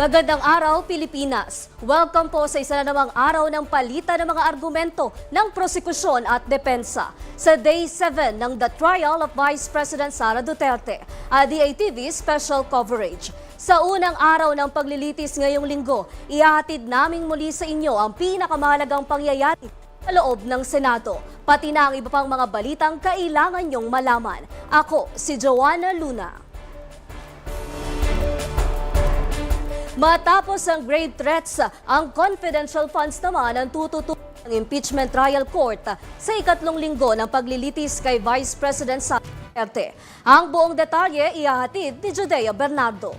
Magandang araw, Pilipinas! Welcome po sa isa na namang araw ng palitan ng mga argumento ng prosekusyon at depensa sa Day 7 ng The Trial of Vice President Sara Duterte, DATV Special Coverage. Sa unang araw ng paglilitis ngayong linggo, ihahatid naming muli sa inyo ang pinakamahalagang pangyayari sa loob ng Senado, pati na ang iba pang mga balitang kailangan nyong malaman. Ako, si Joanna Luna. Matapos ang grave threats, ang confidential funds naman ang tututukan ng impeachment trial court sa ikatlong linggo ng paglilitis kay Vice President Sara Duterte. Ang buong detalye ihahatid ni Judea Bernardo.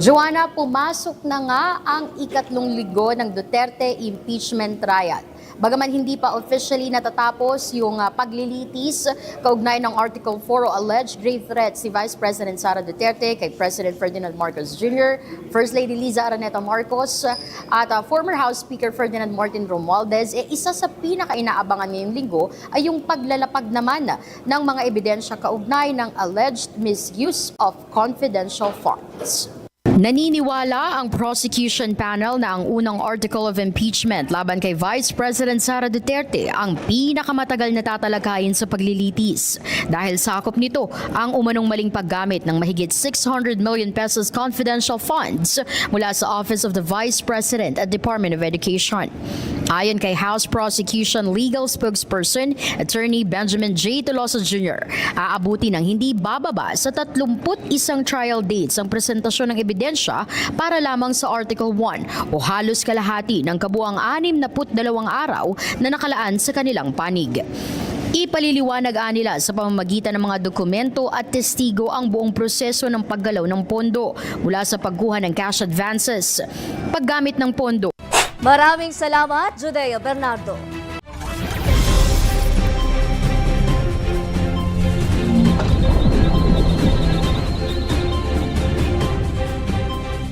Joanna, pumasok na nga ang ikatlong linggo ng Duterte impeachment trial. Bagaman hindi pa officially natatapos yung paglilitis kaugnay ng Article 4 o alleged grave threat si Vice President Sara Duterte kay President Ferdinand Marcos Jr., First Lady Liza Araneta Marcos at former House Speaker Ferdinand Martin Romualdez, isa sa pinaka-inaabangan ngayong linggo ay yung paglalapag naman ng mga ebidensya kaugnay ng alleged misuse of confidential funds. Naniniwala ang prosecution panel na ang unang article of impeachment laban kay Vice President Sara Duterte ang pinakamatagal na tatalakayin sa paglilitis. Dahil sakop nito ang umanong maling paggamit ng mahigit 600 million pesos confidential funds mula sa Office of the Vice President at Department of Education. Ayon kay House Prosecution Legal Spokesperson, Attorney Benjamin J. Tolosa Jr., aabuti ng hindi bababa sa 31 trial dates ang presentasyon ng ebidensya para lamang sa Article 1 o halos kalahati ng kabuang 62 araw na nakalaan sa kanilang panig. Ipaliliwanag nila sa pamamagitan ng mga dokumento at testigo ang buong proseso ng paggalaw ng pondo mula sa pagkuha ng cash advances, paggamit ng pondo. Maraming salamat, Judea Bernardo.